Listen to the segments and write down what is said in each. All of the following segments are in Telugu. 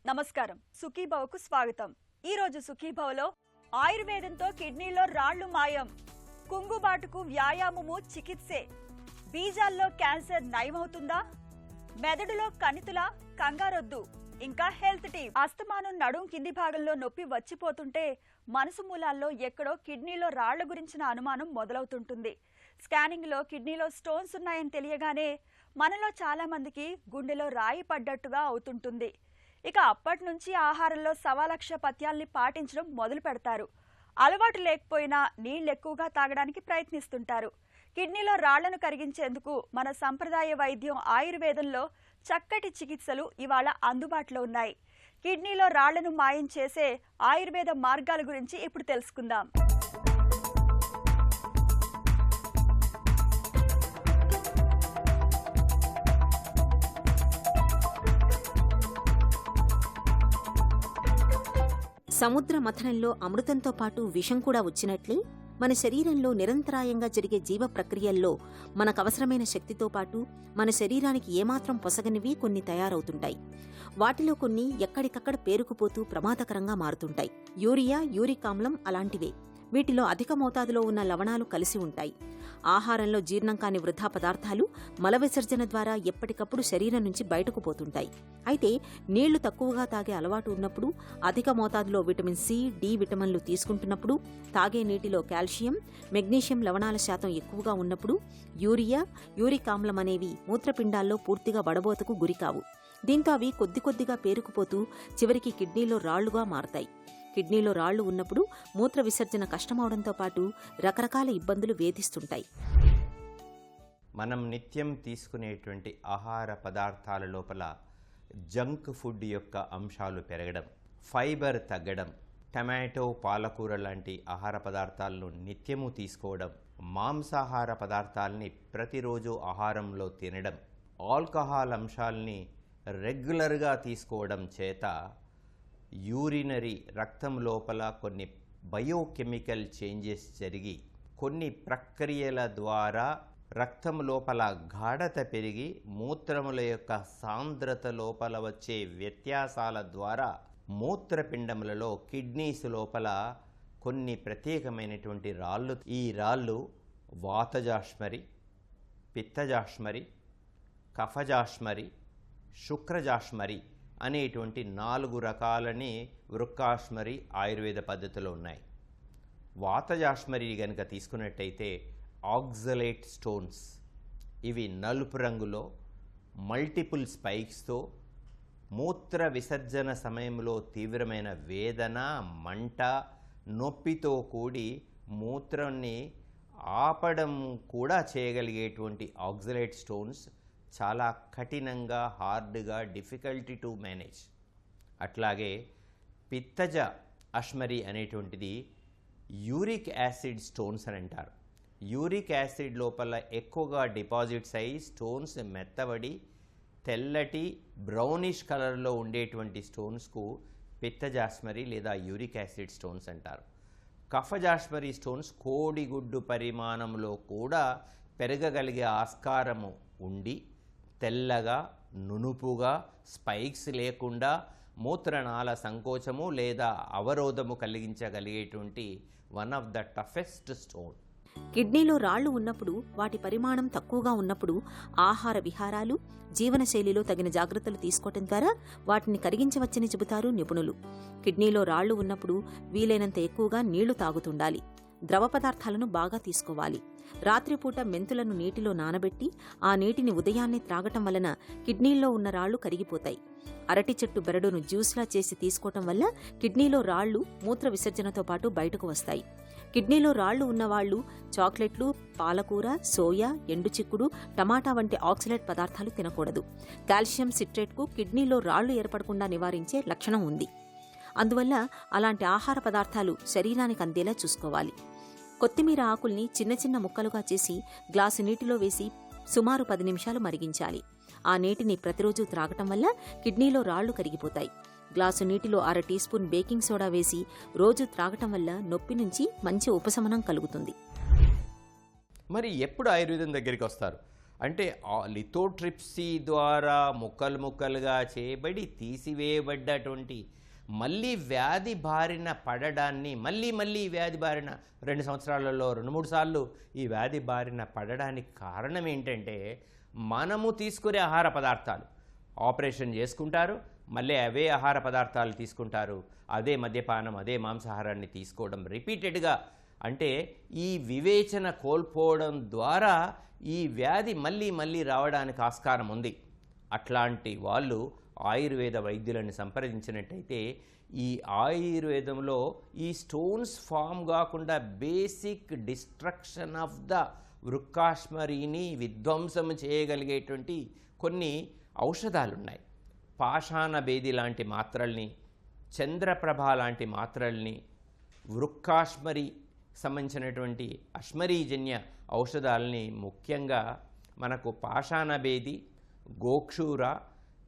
నమస్కారం, సుఖీభవకు స్వాగతం. ఈ రోజు సుఖీభవలో ఆయుర్వేదంతో కిడ్నీలో రాళ్లు మాయం, కుంగుబాటుకు వ్యాయామము చికిత్సే, బీజాల్లో క్యాన్సర్ నయమవుతుందా, మెదడులో కణితుల కంగారొద్దు, ఇంకా హెల్త్ టిప్. అస్తమానం నడుం కింది భాగంలో నొప్పి వచ్చిపోతుంటే మనసు మూలాల్లో ఎక్కడో కిడ్నీలో రాళ్ల గురించిన అనుమానం మొదలవుతుంటుంది. స్కానింగ్ లో కిడ్నీలో స్టోన్స్ ఉన్నాయని తెలియగానే మనలో చాలా మందికి గుండెలో రాయి పడ్డట్టుగా అవుతుంటుంది. ఇక అప్పటి నుంచి ఆహారంలో సవాలక్ష పథ్యాల్ని పాటించడం మొదలు పెడతారు. అలవాటు లేకపోయినా నీళ్లు ఎక్కువగా తాగడానికి ప్రయత్నిస్తుంటారు. కిడ్నీలో రాళ్లను కరిగించేందుకు మన సంప్రదాయ వైద్యం ఆయుర్వేదంలో చక్కటి చికిత్సలు ఇవాళ అందుబాటులో ఉన్నాయి. కిడ్నీలో రాళ్లను మాయం చేసే ఆయుర్వేద మార్గాల గురించి ఇప్పుడు తెలుసుకుందాం. సముద్ర మథనంలో అమృతంతో పాటు విషం కూడా వచ్చినట్లే మన శరీరంలో నిరంతరాయంగా జరిగే జీవ ప్రక్రియల్లో మనకవసరమైన శక్తితో పాటు మన శరీరానికి ఏమాత్రం పొసగనివి కొన్ని తయారవుతుంటాయి. వాటిలో కొన్ని ఎక్కడికక్కడ పేరుకుపోతూ ప్రమాదకరంగా మారుతుంటాయి. యూరియా, యూరిక్ ఆమ్లం అలాంటివే. వీటిలో అధిక మోతాదులో ఉన్న లవణాలు కలిసి ఉంటాయి. ఆహారంలో జీర్ణం కాని వృధా పదార్థాలు మల విసర్జన ద్వారా ఎప్పటికప్పుడు శరీరం నుంచి బయటకు పోతుంటాయి. అయితే నీళ్లు తక్కువగా తాగే అలవాటు ఉన్నప్పుడు, అధిక మోతాదులో విటమిన్ సి, డి విటమిన్లు తీసుకుంటున్నప్పుడు, తాగే నీటిలో కాల్షియం, మెగ్నీషియం లవణాల శాతం ఎక్కువగా ఉన్నప్పుడు యూరియా, యూరిక్ ఆమ్లం అనేవి మూత్రపిండాల్లో పూర్తిగా వడబోతకు గురికావు. దీంతో అవి కొద్ది కొద్దిగా పేరుకుపోతూ చివరికి కిడ్నీలో రాళ్లుగా మారతాయి. కిడ్నీలో రాళ్లు ఉన్నప్పుడు మూత్ర విసర్జన కష్టమవడంతో పాటు రకరకాల ఇబ్బందులు వేధిస్తుంటాయి. మనం నిత్యం తీసుకునేటువంటి ఆహార పదార్థాల లోపల జంక్ ఫుడ్ యొక్క అంశాలు పెరగడం, ఫైబర్ తగ్గడం, టమాటో, పాలకూర లాంటి ఆహార పదార్థాలను నిత్యము తీసుకోవడం, మాంసాహార పదార్థాలని ప్రతిరోజు ఆహారంలో తినడం, ఆల్కహాల్ అంశాలని రెగ్యులర్గా తీసుకోవడం చేత యూరినరీ రక్తం లోపల కొన్ని బయోకెమికల్ చేంజెస్ జరిగి కొన్ని ప్రక్రియల ద్వారా రక్తం లోపల గాఢత పెరిగి మూత్రముల యొక్క సాంద్రత లోపల వచ్చే వ్యత్యాసాల ద్వారా మూత్రపిండములలో కిడ్నీస్ లోపల కొన్ని ప్రత్యేకమైనటువంటి రాళ్ళు, ఈ రాళ్ళు వాతజాష్మరి, పిత్తజాష్మరి, కఫజాష్మరి, శుక్రజాష్మరి అనేటువంటి 4 రకాలని వృక్కాష్మరి ఆయుర్వేద పద్ధతిలో ఉన్నాయి. వాతజాష్మరి గనుక తీసుకున్నట్టయితే ఆక్సలేట్ స్టోన్స్, ఇవి నలుపు రంగులో మల్టిపుల్ స్పైక్స్తో మూత్ర విసర్జన సమయంలో తీవ్రమైన వేదన, మంట, నొప్పితో కూడి మూత్రాన్ని ఆపడం కూడా చేయగలిగేటువంటి ఆక్సలేట్ స్టోన్స్ చాలా కఠినంగా, హార్డ్గా, డిఫికల్టీ టు మేనేజ్. అట్లాగే పిత్తజ అష్మరి అనేటువంటిది యూరిక్ యాసిడ్ స్టోన్స్ అని అంటారు. యూరిక్ యాసిడ్ లోపల ఎక్కువగా డిపాజిట్స్ అయ్యి స్టోన్స్ మెత్తబడి తెల్లటి బ్రౌనిష్ కలర్లో ఉండేటువంటి స్టోన్స్కు పిత్తజాష్మరి లేదా యూరిక్ యాసిడ్ స్టోన్స్ అంటారు. కఫజాష్మరి స్టోన్స్ కోడిగుడ్డు పరిమాణంలో కూడా పెరగగలిగే ఆస్కారము ఉండి తెల్లగా, నునుపుగా, స్పైక్స్ లేకుండా మూత్రనాళ సంకోచము లేదా అవరోధము కలిగించగలిగేటువంటి one of the toughest stone. కిడ్నీలో రాళ్లు ఉన్నప్పుడు, వాటి పరిమాణం తక్కువగా ఉన్నప్పుడు ఆహార విహారాలు, జీవనశైలిలో తగిన జాగ్రత్తలు తీసుకోవటం ద్వారా వాటిని కరిగించవచ్చని చెబుతారు నిపుణులు. కిడ్నీలో రాళ్లు ఉన్నప్పుడు వీలైనంత ఎక్కువగా నీళ్లు తాగుతుండాలి. ద్రవ పదార్థాలను బాగా తీసుకోవాలి. రాత్రిపూట మెంతులను నీటిలో నానబెట్టి ఆ నీటిని ఉదయాన్నే త్రాగటం వలన కిడ్నీల్లో ఉన్న రాళ్లు కరిగిపోతాయి. అరటి చెట్టు బెరడును జ్యూస్లా చేసి తీసుకోవటం వల్ల కిడ్నీలో రాళ్లు మూత్ర విసర్జనతో పాటు బయటకు వస్తాయి. కిడ్నీలో రాళ్లు ఉన్నవాళ్లు చాక్లెట్లు, పాలకూర, సోయా, ఎండు చిక్కుడు, టమాటా వంటి ఆక్సలేట్ పదార్థాలు తినకూడదు. కాల్షియం సిట్రేట్కు కిడ్నీలో రాళ్లు ఏర్పడకుండా నివారించే లక్షణం ఉంది. అందువల్ల అలాంటి ఆహార పదార్థాలు శరీరానికి అందేలా చూసుకోవాలి. కొత్తిమీర ఆకుల్ని చిన్న చిన్న ముక్కలుగా చేసి గ్లాసు నీటిలో వేసి సుమారు 10 నిమిషాలు మరిగించాలి. ఆ నీటిని ప్రతిరోజు త్రాగటం వల్ల కిడ్నీలో రాళ్లు కరిగిపోతాయి. గ్లాసు నీటిలో 1/2 టీ స్పూన్ బేకింగ్ సోడా వేసి రోజు త్రాగటం వల్ల నొప్పి నుంచి మంచి ఉపశమనం కలుగుతుంది. మరి ఎప్పుడు ఆయుర్వేదం దగ్గరికి వస్తారు? అంటే లిథోట్రిప్సీ ద్వారా ముక్కలు ముక్కలుగా చేయబడి తీసివేయబడ్డటువంటి మళ్ళీ వ్యాధి బారిన పడడాన్ని మళ్ళీ వ్యాధి బారిన 2 సంవత్సరాలలో 2-3 సార్లు ఈ వ్యాధి బారిన పడడానికి కారణం ఏంటంటే మనము తీసుకునే ఆహార పదార్థాలు. ఆపరేషన్ చేసుకుంటారు, మళ్ళీ అవే ఆహార పదార్థాలు తీసుకుంటారు, అదే మద్యపానం, అదే మాంసాహారాన్ని తీసుకోవడం రిపీటెడ్గా. అంటే ఈ వివేచన కోల్పోవడం ద్వారా ఈ వ్యాధి మళ్ళీ రావడానికి ఆస్కారం ఉంది. అట్లాంటి వాళ్ళు ఆయుర్వేద వైద్యులను సంప్రదించినట్టయితే ఈ ఆయుర్వేదంలో ఈ స్టోన్స్ ఫామ్ కాకుండా బేసిక్ డిస్ట్రక్షన్ ఆఫ్ ద వృక్కాశ్మరిని విధ్వంసం చేయగలిగేటువంటి కొన్ని ఔషధాలు ఉన్నాయి. పాషాణ భేది లాంటి మాత్రల్ని, చంద్రప్రభ లాంటి మాత్రల్ని, వృక్కాశ్మరి సంబంధించినటువంటి అశ్మరీజన్య ఔషధాలని, ముఖ్యంగా మనకు పాషాణ భేది, గోక్షూర,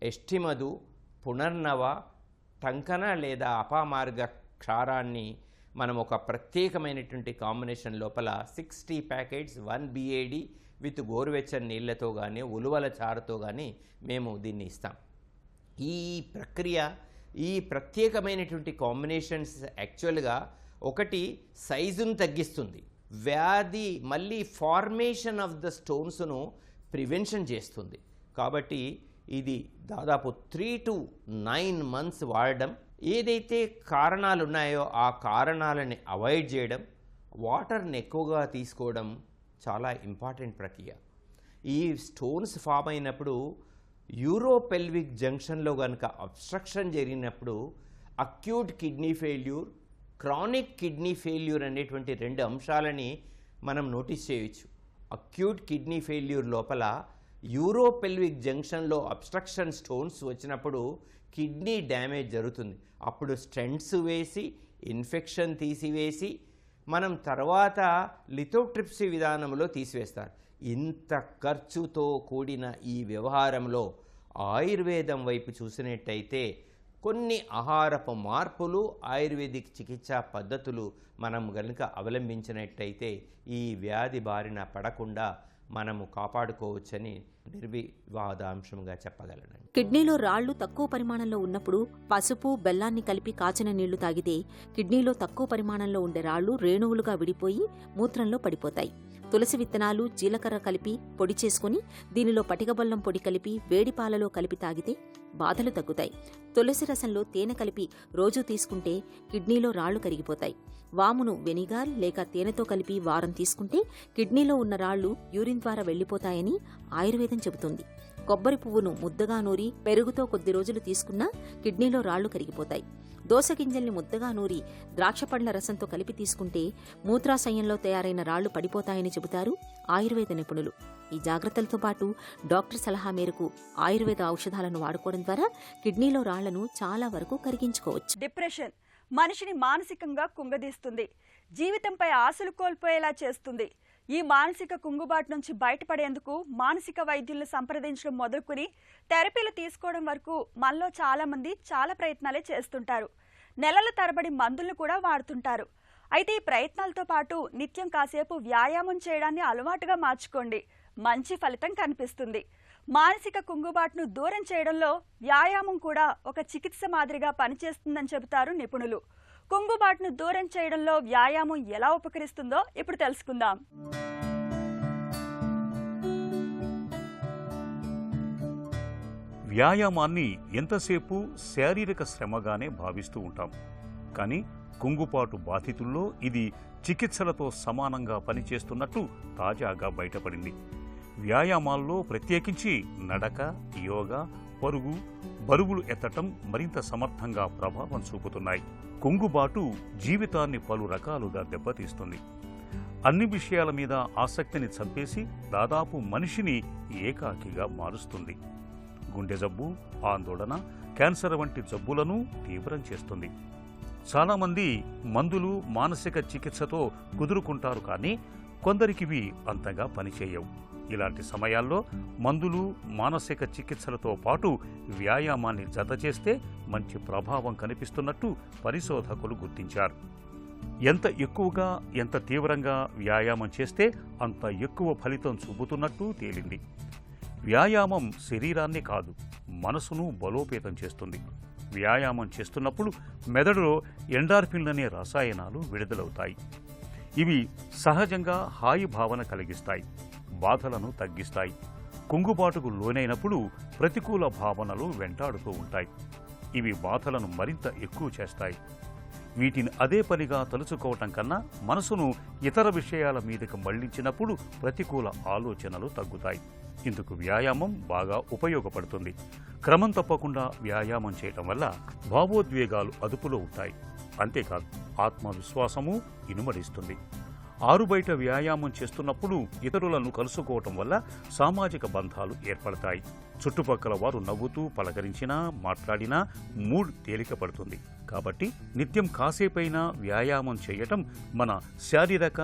ఎష్టిమధు, పునర్నవ, టంకన లేదా అపామార్గ క్షారాన్ని మనం ఒక ప్రత్యేకమైనటువంటి కాంబినేషన్ లోపల 60 ప్యాకెట్స్ 1 BAD విత్ గోరువెచ్చని నీళ్లతో కానీ ఉలువల చారుతో కానీ మేము దీన్ని ఇస్తాం. ఈ ప్రక్రియ, ఈ ప్రత్యేకమైనటువంటి కాంబినేషన్స్ యాక్చువల్గా ఒకటి సైజును తగ్గిస్తుంది, వ్యాధి మళ్ళీ ఫార్మేషన్ ఆఫ్ ద స్టోన్స్ను ప్రివెన్షన్ చేస్తుంది. కాబట్టి ఇది దాదాపు 3 to 9 months వాడడం, ఏదైతే కారణాలు ఉన్నాయో ఆ కారణాలని అవాయిడ్ చేయడం, వాటర్ని ఎక్కువగా తీసుకోవడం చాలా ఇంపార్టెంట్ ప్రక్రియ. ఈ స్టోన్స్ ఫామ్ అయినప్పుడు యూరోపెల్విక్ జంక్షన్లో కనుక అబ్స్ట్రక్షన్ జరిగినప్పుడు acute kidney failure, chronic kidney failure అనేటువంటి 2 అంశాలని మనం నోటీస్ చేయొచ్చు. అక్యూట్ కిడ్నీ ఫెయిల్యూర్ లోపల యూరోపెల్విక్ జంక్షన్లో అబ్స్ట్రక్షన్ స్టోన్స్ వచ్చినప్పుడు కిడ్నీ డ్యామేజ్ జరుగుతుంది. అప్పుడు స్టెంట్స్ వేసి ఇన్ఫెక్షన్ తీసివేసి మనం తర్వాత లిథోట్రిప్సీ విధానంలో తీసివేస్తారు. ఇంత ఖర్చుతో కూడిన ఈ వ్యవహారంలో ఆయుర్వేదం వైపు చూసినట్టయితే కొన్ని ఆహారపు మార్పులు, ఆయుర్వేదిక్ చికిత్సా పద్ధతులు మనం కనుక అవలంబించినట్టయితే ఈ వ్యాధి బారిన పడకుండా మనము కాపాడుకోవచ్చని నిర్వివాదాంశంగా చెప్పగలను. కిడ్నీలో రాళ్లు తక్కువ పరిమాణంలో ఉన్నప్పుడు పసుపు, బెల్లాన్ని కలిపి కాచిన నీళ్లు తాగితే కిడ్నీలో తక్కువ పరిమాణంలో ఉండే రాళ్లు రేణువులుగా విడిపోయి మూత్రంలో పడిపోతాయి. తులసి విత్తనాలు, జీలకర్ర కలిపి పొడి చేసుకుని దీనిలో పటికబెల్లం పొడి కలిపి వేడి పాలలో కలిపి తాగితే బాధలు తగ్గుతాయి. తులసి రసంలో తేనె కలిపి రోజూ తీసుకుంటే కిడ్నీలో రాళ్లు కరిగిపోతాయి. వామును వెనిగర్ లేక తేనెతో కలిపి వారం తీసుకుంటే కిడ్నీలో ఉన్న రాళ్లు యూరిన్ ద్వారా వెళ్లిపోతాయని ఆయుర్వేదం చెబుతుంది. కొబ్బరి పువ్వును ముద్దగా నూరి పెరుగుతో కొద్ది రోజులు తీసుకున్నా కిడ్నీలో రాళ్లు కరిగిపోతాయి. దోసగింజల్ని ముద్దగా నూరి ద్రాక్ష పండ్ల రసంతో కలిపి తీసుకుంటే మూత్రాశయంలో తయారైన రాళ్లు పడిపోతాయని చెబుతారు ఆయుర్వేద నిపుణులు. ఈ జాగ్రత్తలతో పాటు డాక్టర్ సలహా మేరకు ఆయుర్వేద ఔషధాలను వాడుకోవడం ద్వారా కిడ్నీలో రాళ్లను చాలా వరకు కరిగించుకోవచ్చు. డిప్రెషన్ మనిషిని మానసికంగా కుంగదీస్తుంది, జీవితంపై ఆశలు కోల్పోయేలా చేస్తుంది. ఈ మానసిక కుంగుబాటు నుంచి బయటపడేందుకు మానసిక వైద్యులను సంప్రదించడం మొదలుకుని థెరపీలు తీసుకోవడం వరకు మనలో చాలా మంది చాలా ప్రయత్నాలే చేస్తుంటారు. నెలల తరబడి మందులను కూడా వాడుతుంటారు. అయితే ఈ ప్రయత్నాలతో పాటు నిత్యం కాసేపు వ్యాయామం చేయడాన్ని అలవాటుగా మార్చుకోండి, మంచి ఫలితం కనిపిస్తుంది. మానసిక కుంగుబాటును దూరం చేయడంలో వ్యాయామం కూడా ఒక చికిత్స మాదిరిగా పనిచేస్తుందని చెబుతారు నిపుణులు. కుంగుబాటును దూరం చేయడంలో వ్యాయామం ఎలా ఉపకరిస్తుందో ఇప్పుడు తెలుసుకుందాం. వ్యాయామాన్ని ఎంతసేపు శారీరక శ్రమగానే భావిస్తూ ఉంటాం. కానీ కుంగుబాటు బాధితుల్లో ఇది చికిత్సలతో సమానంగా పనిచేస్తున్నట్టు తాజాగా బయటపడింది. వ్యాయామాల్లో ప్రత్యేకించి నడక, యోగా, పరుగు, బరువులు ఎత్తటం మరింత సమర్థంగా ప్రభావం చూపుతున్నాయి. కుంగుబాటు జీవితాన్ని పలు రకాలుగా దెబ్బతీస్తుంది. అన్ని విషయాల మీద ఆసక్తిని చంపేసి దాదాపు మనిషిని ఏకాకిగా మారుస్తుంది. గుండె జబ్బు, ఆందోళన, క్యాన్సర్ వంటి జబ్బులను తీవ్రం చేస్తుంది. చాలామంది మందులు, మానసిక చికిత్సతో కుదురుకుంటారు, కానీ కొందరికివి అంతగా పనిచేయవు. ఇలాంటి సమయాల్లో మందులు, మానసిక చికిత్సలతో పాటు వ్యాయామాన్ని జత చేస్తే మంచి ప్రభావం కనిపిస్తున్నట్టు పరిశోధకులు గుర్తించారు. ఎంత ఎక్కువగా ఎంత తీవ్రంగా వ్యాయామం చేస్తే అంత ఎక్కువ ఫలితం చూపుతున్నట్టు తేలింది. వ్యాయామం శరీరాన్ని కాదు, మనసును బలోపేతం చేస్తుంది. వ్యాయామం చేస్తున్నప్పుడు మెదడులో ఎండార్ఫిన్లనే రసాయనాలు విడుదలవుతాయి. ఇవి సహజంగా హాయి భావన కలిగిస్తాయి, బాధలను తగ్గిస్తాయి. కుంగుబాటుకు లోనైనప్పుడు ప్రతికూల భావనలు వెంటాడుతూ ఉంటాయి. ఇవి బాధలను మరింత ఎక్కువ చేస్తాయి. వీటిని అదే పనిగా తలుచుకోవటం కన్నా మనసును ఇతర విషయాల మీదకు మళ్లించినప్పుడు ప్రతికూల ఆలోచనలు తగ్గుతాయి. ఇందుకు వ్యాయామం బాగా ఉపయోగపడుతుంది. క్రమం తప్పకుండా వ్యాయామం చేయటం వల్ల భావోద్వేగాలు అదుపులో ఉంటాయి. అంతేకాదు ఆత్మవిశ్వాసము ఇనుమడిస్తుంది. ఆరుబయట వ్యాయామం చేస్తున్నప్పుడు ఇతరులను కలుసుకోవటం వల్ల సామాజిక బంధాలు ఏర్పడతాయి. చుట్టుపక్కల వారు నవ్వుతూ పలకరించినా మాట్లాడినా మూడ్ తేలికపడుతుంది. కాబట్టి నిత్యం కాసేపైనా వ్యాయామం చేయటం మన శారీరక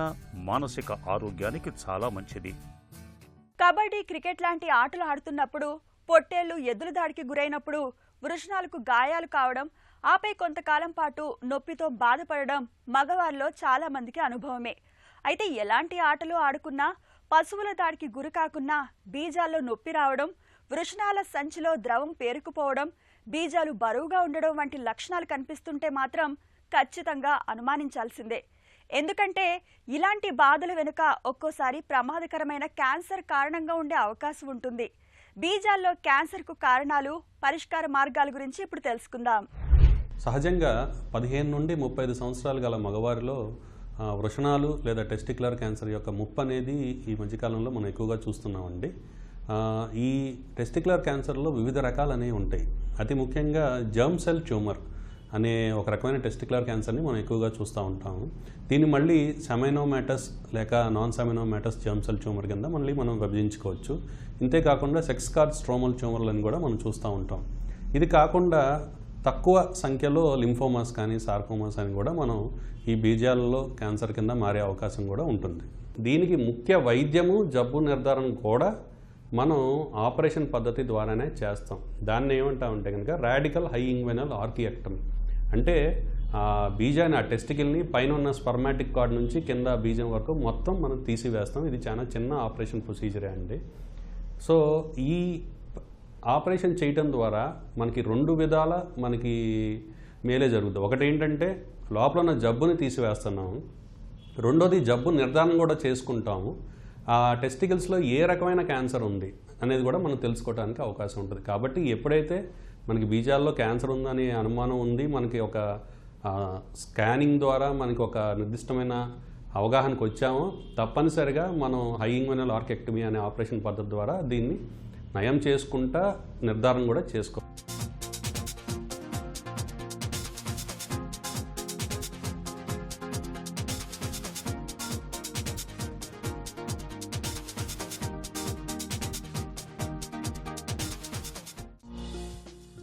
మానసిక ఆరోగ్యానికి చాలా మంచిది. కబడ్డీ, క్రికెట్ లాంటి ఆటలు ఆడుతున్నప్పుడు పొట్టేళ్లు ఎద్దుల దాడికి గురైనప్పుడు వృషణాలకు గాయాలు కావడం, ఆపై కొంతకాలం పాటు నొప్పితో బాధపడడం మగవారిలో చాలా మందికి అనుభవమే. అయితే ఎలాంటి ఆటలు ఆడుకున్నా, పశువుల దాడికి గురి కాకున్నా బీజాల్లో నొప్పి రావడం, వృషణాల సంచిలో ద్రవం పేరుకుపోవడం, బీజాలు బరువుగా ఉండడం వంటి లక్షణాలు కనిపిస్తుంటే మాత్రం ఖచ్చితంగా అనుమానించాల్సిందే. ఎందుకంటే ఇలాంటి బాధల వెనుక ఒక్కోసారి ప్రమాదకరమైన క్యాన్సర్ కారణంగా ఉండే అవకాశం ఉంటుంది. బీజాల్లో క్యాన్సర్కు కారణాలు, పరిష్కార మార్గాల గురించి ఇప్పుడు తెలుసుకుందాం. సహజంగా 15 నుండి 35 సంవత్సరాలు గల మగవారిలో వృషణాలు లేదా టెస్టిక్యులర్ క్యాన్సర్ యొక్క ముప్పు అనేది ఈ మధ్యకాలంలో మనం ఎక్కువగా చూస్తున్నామండి. ఈ టెస్టిక్యులర్ క్యాన్సర్లో వివిధ రకాలు అనేవి ఉంటాయి. అతి ముఖ్యంగా జర్మ్ సెల్ ట్యూమర్ అనే ఒక రకమైన టెస్టిక్యులర్ క్యాన్సర్ని మనం ఎక్కువగా చూస్తూ ఉంటాము. దీన్ని మళ్ళీ సెమైనోమాటస్ లేక నాన్ సెమైనోమాటస్ జర్మ్ సెల్ ట్యూమర్ కింద మళ్ళీ మనం విభజించుకోవచ్చు. ఇంతేకాకుండా సెక్స్ కార్డ్ స్ట్రోమల్ ట్యూమర్లను కూడా మనం చూస్తూ ఉంటాం. ఇది కాకుండా తక్కువ సంఖ్యలో లింఫోమాస్ కానీ సార్కోమాస్ అని కూడా మనం ఈ బీజాలలో క్యాన్సర్ కింద మారే అవకాశం కూడా ఉంటుంది. దీనికి ముఖ్య వైద్యము, జబ్బు నిర్ధారణ కూడా మనం ఆపరేషన్ పద్ధతి ద్వారానే చేస్తాం. దాన్ని ఏమంటామంటే కనుక రాడికల్ హై ఇంగ్వెనల్ ఆర్కియెక్టమీ. అంటే బీజాన్ని, ఆ టెస్టికల్ని పైన ఉన్న స్పర్మాటిక్ కార్డ్ నుంచి కింద బీజం వరకు మొత్తం మనం తీసివేస్తాం. ఇది చాలా చిన్న ఆపరేషన్ ప్రొసీజరే అండి. సో ఈ ఆపరేషన్ చేయటం ద్వారా మనకి 2 విధాల మనకి మేలే జరుగుతుంది. ఒకటి ఏంటంటే లోపల ఉన్న జబ్బుని తీసివేస్తున్నాము. రెండోది జబ్బు నిర్ధారణ కూడా చేసుకుంటాము. ఆ టెస్టికల్స్లో ఏ రకమైన క్యాన్సర్ ఉంది అనేది కూడా మనం తెలుసుకోవడానికి అవకాశం ఉంటుంది. కాబట్టి ఎప్పుడైతే మనకి బీజాల్లో క్యాన్సర్ ఉందనే అనుమానం ఉంది, మనకి ఒక స్కానింగ్ ద్వారా మనకి ఒక నిర్దిష్టమైన అవగాహనకు వచ్చామో తప్పనిసరిగా మనం హై ఇంగ్వెనల్ ఆర్కియెక్టమీ అనే ఆపరేషన్ పద్ధతి ద్వారా దీన్ని నయం చేసుకుంటా నిర్ధారణ కూడా చేసుకో.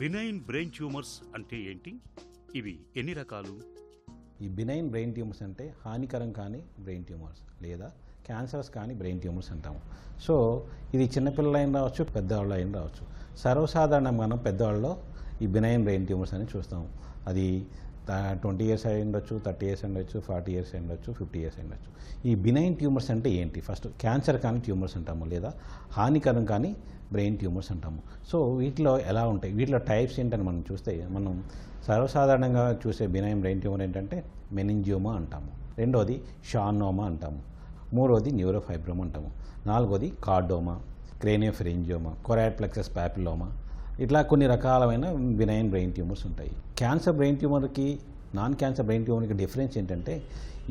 బినైన్ బ్రెయిన్ ట్యూమర్స్ అంటే ఏంటి? ఇవి ఎన్ని రకాలు? ఈ బినైన్ బ్రెయిన్ ట్యూమర్స్ అంటే హానికరం కాని బ్రెయిన్ ట్యూమర్స్ లేదా క్యాన్సర్స్ కానీ బ్రెయిన్ ట్యూమర్స్ అంటాము. సో ఇది చిన్నపిల్లలైన రావచ్చు, పెద్దవాళ్ళు అయిన రావచ్చు. సర్వసాధారణంగా మనం పెద్దవాళ్ళలో ఈ బినైన్ బ్రెయిన్ ట్యూమర్స్ అని చూస్తాము. అది 20 ఇయర్స్ అయి ఉండొచ్చు, 30 ఇయర్స్ ఉండొచ్చు, 40 ఇయర్స్ ఉండొచ్చు, 50 ఇయర్స్ ఉండొచ్చు. ఈ బినైన్ ట్యూమర్స్ అంటే ఏంటి? ఫస్ట్ క్యాన్సర్ కానీ ట్యూమర్స్ అంటాము, లేదా హానికరం కానీ బ్రెయిన్ ట్యూమర్స్ అంటాము. సో వీటిలో ఎలా ఉంటాయి, వీటిలో టైప్స్ ఏంటని మనం చూస్తే, మనం సర్వసాధారణంగా చూసే బినైన్ బ్రెయిన్ ట్యూమర్ ఏంటంటే మెనింజియోమా అంటాము, రెండోది షార్నోమా అంటాము, మూడోది న్యూరోఫైబ్రోమా అంటాము, నాలుగోది chordoma, craniopharyngioma, choroid plexus papilloma, ఇట్లా కొన్ని రకాలైన బినైన్ బ్రెయిన్ ట్యూమర్స్ ఉంటాయి. క్యాన్సర్ బ్రెయిన్ ట్యూమర్కి నాన్ క్యాన్సర్ బ్రెయిన్ ట్యూమర్కి డిఫరెన్స్ ఏంటంటే,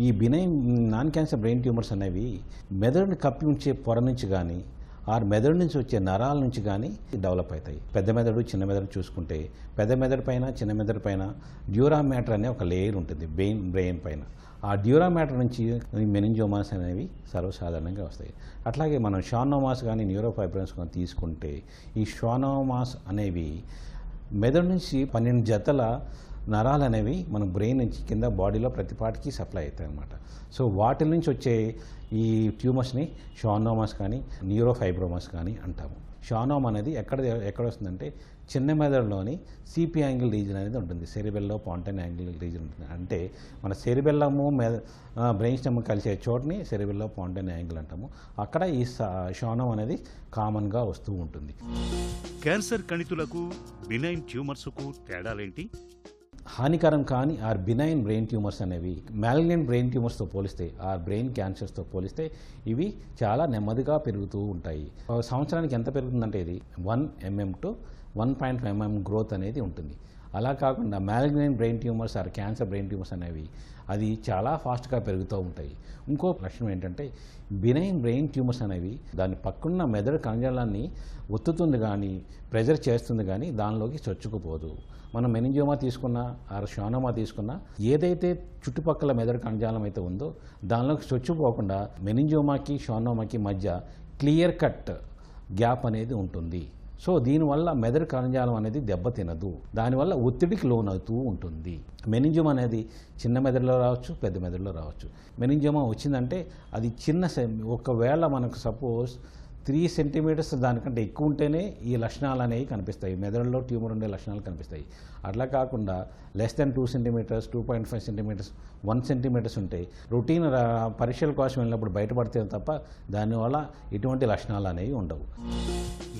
ఈ benign non cancer brain tumours అనేవి మెదడుని కప్పి ఉంచే పొర నుంచి కానీ మెదడు నుంచి వచ్చే నరాల నుంచి కానీ డెవలప్ అవుతాయి. పెద్ద మెదడు, చిన్న మెదడు చూసుకుంటే, పెద్ద మెదడు పైన, చిన్న మెదడు పైన డ్యూరా మ్యాటర్ అనే ఒక లేయర్ ఉంటుంది బ్రెయిన్ పైన. ఆ డ్యూరా మ్యాటర్ నుంచి మెనింజోమాస్ అనేవి సర్వసాధారణంగా వస్తాయి. అట్లాగే మనం షార్నోమాస్ కానీ న్యూరోఫైబ్రోమ్స్ కానీ తీసుకుంటే, ఈ షార్నోమాస్ అనేవి మెదడు నుంచి 12 జతల నరాలు అనేవి మన బ్రెయిన్ నుంచి కింద బాడీలో ప్రతి పార్ట్కి సప్లై అవుతాయి అన్నమాట. సో వాటి నుంచి వచ్చే ఈ ట్యూమర్స్ని షార్నోమాస్ కానీ న్యూరోఫైబ్రోమాస్ కానీ అంటాము. షానోమ్ అనేది ఎక్కడ వస్తుందంటే చిన్న మెదడులోని సిపి యాంగిల్ రీజన్ అనేది ఉంటుంది, సెరిబెల్లో పాంటైన్ యాంగిల్ రీజన్ ఉంటుంది. అంటే మన సెరిబెల్లము బ్రెయిన్ స్టెమ్ కలిసే చోటుని సెరిబెల్లో పాంటైన్ యాంగిల్ అంటాము. అక్కడ ఈ షానోమ్ అనేది కామన్గా వస్తూ ఉంటుంది. క్యాన్సర్ కణితులకు బినైన్ ట్యూమర్స్కు తేడాలేంటి? హానికరం కాని ఆర్ బినైన్ బ్రెయిన్ ట్యూమర్స్ అనేవి మ్యాలిగ్నెంట్ బ్రెయిన్ ట్యూమర్స్తో పోలిస్తే ఆర్ బ్రెయిన్ క్యాన్సర్స్తో పోలిస్తే ఇవి చాలా నెమ్మదిగా పెరుగుతూ ఉంటాయి. సంవత్సరానికి ఎంత పెరుగుతుందంటే ఇది 1 mm to 1.5 mm గ్రోత్ అనేది ఉంటుంది. అలా కాకుండా malignant brain tumours or cancer brain tumours అనేవి అది చాలా ఫాస్ట్గా పెరుగుతూ ఉంటాయి. ఇంకో లక్షణం ఏంటంటే బినైన్ బ్రెయిన్ ట్యూమర్స్ అనేవి దాని పక్కన్న మెదడు కణజాలాన్ని ఒత్తుతుంది కానీ ప్రెజర్ చేస్తుంది కానీ దానిలోకి చొచ్చుకుపోదు. మనం మెనింజియోమా తీసుకున్నా ఆర్ షానోమా తీసుకున్నా ఏదైతే చుట్టుపక్కల మెదడు కణజాలం అయితే ఉందో దానిలోకి చొచ్చుపోకుండా మెనింజియోమాకి షానోమాకి మధ్య క్లియర్ కట్ గ్యాప్ అనేది ఉంటుంది. సో దీనివల్ల మెదడు కణజాలం అనేది దెబ్బతినదు, దానివల్ల ఒత్తిడికి లోనవుతూ ఉంటుంది. మెనింజియోమా అనేది చిన్న మెదడులో రావచ్చు, పెద్ద మెదడులో రావచ్చు. మెనింజియోమా వచ్చిందంటే అది ఒకవేళ మనకు సపోజ్ 3 centimeters దానికంటే ఎక్కువ ఉంటేనే ఈ లక్షణాలు అనేవి కనిపిస్తాయి, మెదడులో ట్యూమర్ ఉండే లక్షణాలు కనిపిస్తాయి. అట్లా కాకుండా less than 2 centimeters, 2.5 centimeters, 1 centimeters ఉంటే రొటీన్ పరీక్షల కోసం వెళ్ళినప్పుడు బయటపడితే తప్ప దానివల్ల ఎటువంటి లక్షణాలు అనేవి ఉండవు.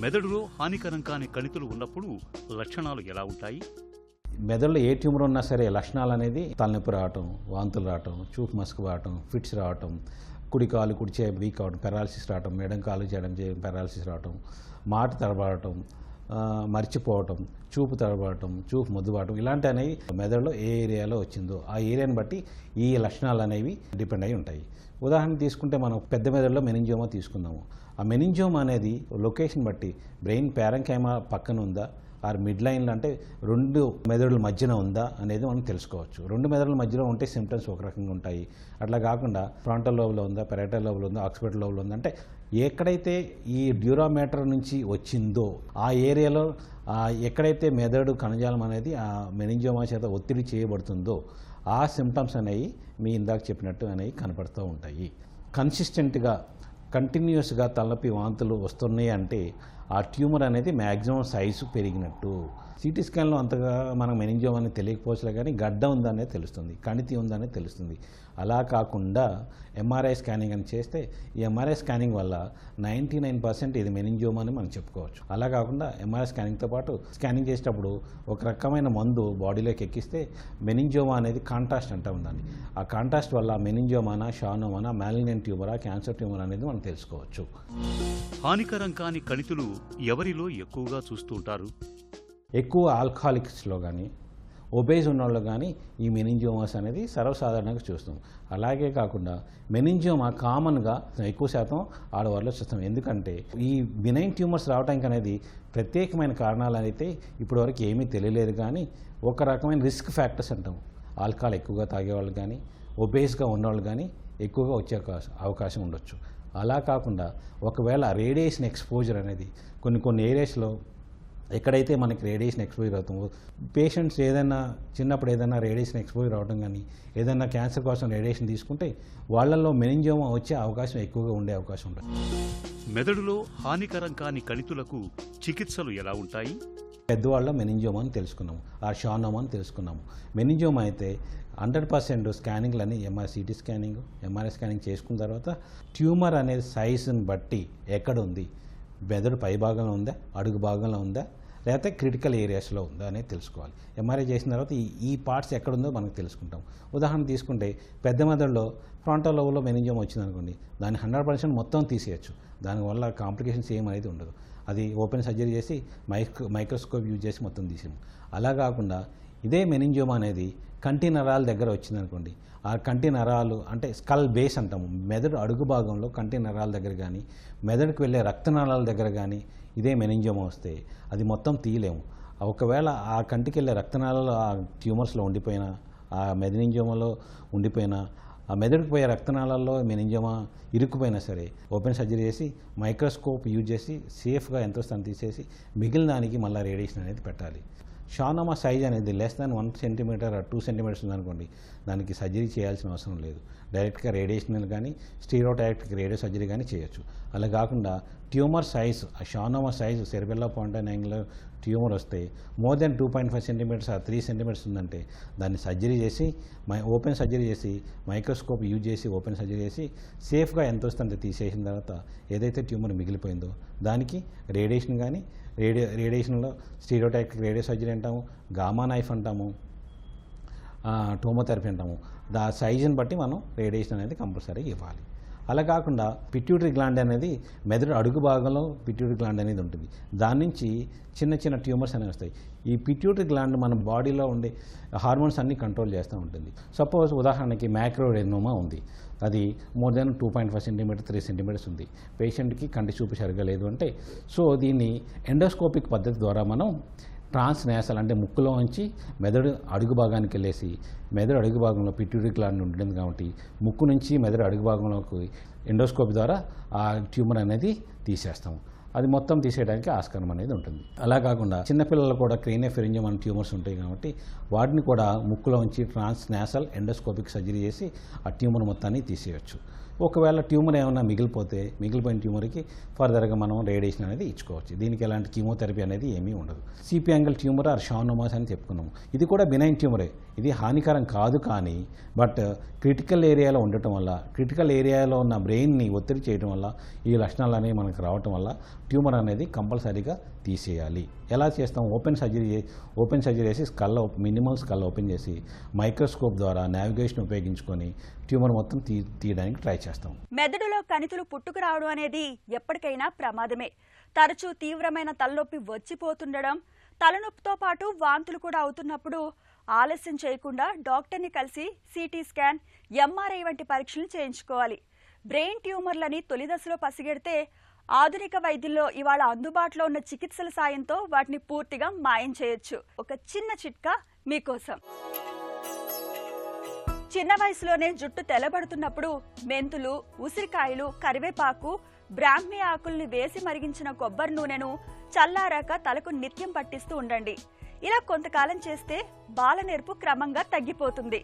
మెదడులో హానికరం కాని కణితులు ఉన్నప్పుడు లక్షణాలు ఎలా ఉంటాయి? మెదడులో ఏ ట్యూమర్ ఉన్నా సరే లక్షణాలు అనేది తలనొప్పి రావటం, వాంతులు రావటం, చూపు మసక రావటం, ఫిట్స్ రావటం, కుడి కాలు కుడి చేయి వీక్ అవడం, పెరాలసిస్ రావటం, ఎడం కాలు చేయడం పెరాలసిస్ రావటం, మాట తడబడటం, మర్చిపోవటం, చూపు తడబడటం, చూపు మొద్దుబావటం, ఇలాంటి అనేవి మెదడులో ఏ ఏరియాలో వచ్చిందో ఆ ఏరియాని బట్టి ఈ లక్షణాలు అనేవి డిపెండ్ అయి ఉంటాయి. ఉదాహరణ తీసుకుంటే మనం పెద్ద మెదడులో మెనింజియోమా తీసుకున్నాము. ఆ మెనింజియోమా అనేది లొకేషన్ బట్టి బ్రెయిన్ ప్యారెంకైమా పక్కన ఉందా ఆర్ మిడ్ లైన్లో అంటే 2 మెదడుల మధ్యన ఉందా అనేది మనం తెలుసుకోవచ్చు. 2 మెదడుల మధ్యలో ఉంటే సిమ్టమ్స్ ఒక రకంగా ఉంటాయి. అట్లా కాకుండా ఫ్రంటల్ లోబ్లో ఉందా, పెరైటల్ లోబ్లో ఉందా, ఆక్సిపిటల్ లోబ్లో ఉందా అంటే ఎక్కడైతే ఈ డ్యూరామేటర్ నుంచి వచ్చిందో ఆ ఏరియాలో ఎక్కడైతే మెదడు కణజాలం అనేది ఆ మెనింజియోమా చేత ఒత్తిడి చేయబడుతుందో ఆ సిమ్టమ్స్ అనేవి మీ ఇందాక చెప్పినట్టు అనేవి కనపడుతూ ఉంటాయి. కన్సిస్టెంట్గా కంటిన్యూస్గా తలనొప్పి వాంతులు వస్తున్నాయి అంటే ఆ ట్యూమర్ అనేది మ్యాక్సిమం సైజు పెరిగినట్టు. సిటీ స్కాన్లో అంతగా మనం మెనింజియోమా అని తెలియకపోవచ్చులే కానీ గడ్డ ఉందనేది తెలుస్తుంది, కణితి ఉందనేది తెలుస్తుంది. అలా కాకుండా ఎంఆర్ఐ స్కానింగ్ అని చేస్తే ఈ ఎంఆర్ఐ స్కానింగ్ వల్ల 99% ఇది మెనింజియోమా అని మనం చెప్పుకోవచ్చు. అలా కాకుండా ఎంఆర్ఐ స్కానింగ్తో పాటు స్కానింగ్ చేసేటప్పుడు ఒక రకమైన మందు బాడీలోకి ఎక్కిస్తే మెనింజియోమా అనేది కాంట్రాస్ట్ అంటూ ఉందండి. ఆ కాంట్రాస్ట్ వల్ల మెనింజియోమానా, షానోమానా, మ్యాలిగ్నెంట్ ట్యూమరా, క్యాన్సర్ ట్యూమర్ అనేది మనం తెలుసుకోవచ్చు. హానికరం కాని కణితులు ఎవరిలో ఎక్కువగా చూస్తూ ఉంటారు? ఎక్కువ ఆల్కహాలిక్స్లో కానీ ఒబేజ్ ఉన్నవాళ్ళు కానీ ఈ మెనింజియోమాస్ అనేది సర్వసాధారణంగా చూస్తాం. అలాగే కాకుండా మెనింజియోమా కామన్గా ఎక్కువ శాతం ఆడవాళ్ళలో చూస్తాం. ఎందుకంటే ఈ బినైన్ ట్యూమర్స్ రావడానికి అనేది ప్రత్యేకమైన కారణాలు అయితే ఇప్పటివరకు ఏమీ తెలియలేదు. కానీ ఒక రకమైన రిస్క్ ఫ్యాక్టర్స్ అంటాం. ఆల్కహాల్ ఎక్కువగా తాగేవాళ్ళు కానీ ఒబేస్గా ఉన్నవాళ్ళు కానీ ఎక్కువగా వచ్చే అవకాశం ఉండొచ్చు. అలా కాకుండా ఒకవేళ రేడియేషన్ ఎక్స్పోజర్ అనేది కొన్ని ఏరియాస్లో ఎక్కడైతే మనకి రేడియేషన్ ఎక్స్పోజర్ అవుతుందో పేషెంట్స్ ఏదైనా చిన్నప్పుడు ఏదైనా రేడియేషన్ ఎక్స్పోజర్ అవడం కానీ ఏదైనా క్యాన్సర్ కోసం రేడియేషన్ తీసుకుంటే వాళ్ళల్లో మెనింజియోమా వచ్చే అవకాశం ఎక్కువగా ఉండే అవకాశం ఉంటుంది. మెదడులో హానికరం కాని కణితులకు చికిత్సలు ఎలా ఉంటాయి? పెద్దవాళ్ళ మెనింజియోమా అని తెలుసుకున్నాము, ఆ షానోమా అని తెలుసుకున్నాము. మెనింజియోమా అయితే 100% స్కానింగ్లని సిటీ స్కానింగ్, ఎంఆర్ఐ స్కానింగ్ చేసుకున్న తర్వాత ట్యూమర్ అనేది సైజుని బట్టి ఎక్కడ ఉంది, మెదడు పై భాగంలో ఉందా, అడుగు భాగంలో ఉందా, లేకపోతే క్రిటికల్ ఏరియాస్లో ఉందా అనేది తెలుసుకోవాలి. ఎంఆర్ఐ చేసిన తర్వాత ఈ పార్ట్స్ ఎక్కడుందో మనకు తెలుసుకుంటాం. ఉదాహరణ తీసుకుంటే పెద్ద మెదడులో ఫ్రంటల్ లోబ్లో మెనింజియోమా వచ్చిందనుకోండి, దాన్ని 100% మొత్తం తీసేయచ్చు. దానివల్ల కాంప్లికేషన్స్ ఏమనేది ఉండదు. అది ఓపెన్ సర్జరీ చేసి మైక్రోస్కోప్ యూజ్ చేసి మొత్తం తీసాము. అలా కాకుండా ఇదే మెనింజియోమా అనేది కంటి నరాల దగ్గర వచ్చిందనుకోండి, ఆ కంటి నరాలు అంటే స్కల్ బేస్ అంటాము, మెదడు అడుగు భాగంలో కంటి నరాల దగ్గర కానీ మెదడుకు వెళ్ళే రక్తనాళాల దగ్గర కానీ ఇదే మెనింజియోమా వస్తే అది మొత్తం తీయలేము. ఒకవేళ ఆ కంటికి వెళ్ళే రక్తనాళాలు ఆ ట్యూమర్స్లో ఉండిపోయినా, ఆ మెనింజియోమాలో ఉండిపోయినా, ఆ మెదడుకు పోయే రక్తనాళాల్లో మెనింజియోమా ఇరుక్కుపోయినా సరే ఓపెన్ సర్జరీ చేసి మైక్రోస్కోప్ యూజ్ చేసి సేఫ్గా ఎంతో స్థానం తీసేసి మిగిలిన దానికి మళ్ళీ రేడియేషన్ అనేది పెట్టాలి. షానోమా సైజ్ అనేది లెస్ దాన్ 1 సెంటీమీటర్ 2 సెంటీమీటర్స్ ఉందనుకోండి, దానికి సర్జరీ చేయాల్సిన అవసరం లేదు. డైరెక్ట్గా రేడియేషనల్ కానీ స్టీరియోటాక్టిక్ రేడియో సర్జరీ కానీ చేయొచ్చు. అలా కాకుండా ట్యూమర్ సైజ్, ఆ షానోమా సైజు సెరిబెల్లా పాయింటైన్ యాంగిల్ ట్యూమర్ వస్తే మోర్ దెన్ 2.5 సెంటీమీటర్స్ 3 సెంటీమీటర్స్ ఉందంటే దాన్ని సర్జరీ చేసి ఓపెన్ సర్జరీ చేసి మైక్రోస్కోప్ యూజ్ చేసి ఓపెన్ సర్జరీ చేసి సేఫ్గా ఎంత వస్తుందో తీసేసిన తర్వాత ఏదైతే ట్యూమర్ మిగిలిపోయిందో దానికి రేడియేషన్ కానీ రేడియేషన్లో స్టీరియోటాక్టిక్ రేడియో సర్జరీ అంటాము, గామా నైఫ్ అంటాము, టోమోథెరపీ అంటాము. సైజుని బట్టి మనం రేడియేషన్ అనేది కంపల్సరీ ఇవ్వాలి. అలా కాకుండా పిట్యూటరీ గ్లాండ్ అనేది మెదడు అడుగు భాగంలో పిట్యూటరీ గ్లాండ్ అనేది ఉంటుంది. దాని నుంచి చిన్న చిన్న ట్యూమర్స్ అనేవి వస్తాయి. ఈ పిట్యూటరీ గ్లాండ్ మన బాడీలో ఉండే హార్మోన్స్ అన్నీ కంట్రోల్ చేస్తూ ఉంటుంది. సపోజ్ ఉదాహరణకి మ్యాక్రోడెనోమా ఉంది, అది మోర్ దెన్ 2.5 సెంటీమీటర్ 3 సెంటీమీటర్స్ ఉంది. పేషెంట్కి కంటి చూపు సరిగ్గా లేదు అంటే సో దీన్ని ఎండోస్కోపిక్ పద్ధతి ద్వారా మనం ట్రాన్స్ నేసల్ అంటే ముక్కులో ఉంచి మెదడు అడుగు భాగానికి వెళ్ళేసి మెదడు అడుగు భాగంలో పిట్యూటరీ గ్లాండ్ ఉంటుంది కాబట్టి ముక్కు నుంచి మెదడు అడుగు భాగంలోకి ఎండోస్కోపీ ద్వారా ఆ ట్యూమర్ అనేది తీసేస్తాము. అది మొత్తం తీసేయడానికి ఆస్కారం అనేది ఉంటుంది. అలా కాకుండా చిన్నపిల్లలు కూడా క్రేనియోఫెరింజియం అనే ట్యూమర్స్ ఉంటాయి కాబట్టి వాటిని కూడా ముక్కులో ఉంచి ట్రాన్స్ నేసల్ ఎండోస్కోపిక్ సర్జరీ చేసి ఆ ట్యూమర్ మొత్తాన్ని తీసేయచ్చు. ఒకవేళ ట్యూమర్ ఏమైనా మిగిలిపోయిన ట్యూమర్కి ఫర్దర్గా మనం రేడియేషన్ అనేది ఇచ్చుకోవచ్చు. దీనికి ఎలాంటి కీమోథెరపీ అనేది ఏమీ ఉండదు. సిపి యాంగిల్ ట్యూమర్ ఆర్ షానోమాస్ అని చెప్పుకున్నాము. ఇది కూడా బినైన్ ట్యూమరే, ఇది హానికరం కాదు. కానీ బట్ క్రిటికల్ ఏరియాలో ఉండటం వల్ల, క్రిటికల్ ఏరియాలో ఉన్న బ్రెయిన్ని ఒత్తిడి చేయడం వల్ల ఈ లక్షణాలు అనేవి మనకు రావటం వల్ల ట్యూమర్ అనేది కంపల్సరీగా తీసేయాలి. ఎలా చేస్తాం? ఓపెన్ సర్జరీ చేసి మినిమల్ స్కల్ ఓపెన్ చేసి మైక్రోస్కోప్ ద్వారా నావిగేషన్ ఉపయోగించుకొని ట్యూమర్ మొత్తం తీయడానికి ట్రై చేస్తాం. మెదడులో కణితులు పుట్టుకు రావడం అనేది ఎప్పటికైనా ప్రమాదమే. తరచూ తీవ్రమైన తలనొప్పి వచ్చిపోతుండడం, తలనొప్పితో పాటు వాంతులు కూడా అవుతున్నప్పుడు ఆలస్యం చేయకుండా డాక్టర్ని కలిసి సిటీ స్కాన్, ఎంఆర్ఐ వంటి పరీక్షలు చేయించుకోవాలి. బ్రెయిన్ ట్యూమర్లని తొలి దశలో పసిగడితే ఆధునిక వైద్యుల్లో ఇవాళ అందుబాటులో ఉన్న చికిత్సల సాయంతో వాటిని పూర్తిగా మాయం చేయొచ్చు. ఒక చిన్న చిట్కా మీకోసం. చిన్న వయసులోనే జుట్టు తెల్లబడుతున్నప్పుడు మెంతులు, ఉసిరికాయలు, కరివేపాకు, బ్రాహ్మీ ఆకుల్ని వేసి మరిగించిన కొబ్బరి నూనెను చల్లారాక తలకు నిత్యం పట్టిస్తూ ఉండండి. ఇలా కొంతకాలం చేస్తే బాలనేర్పు క్రమంగా తగ్గిపోతుంది.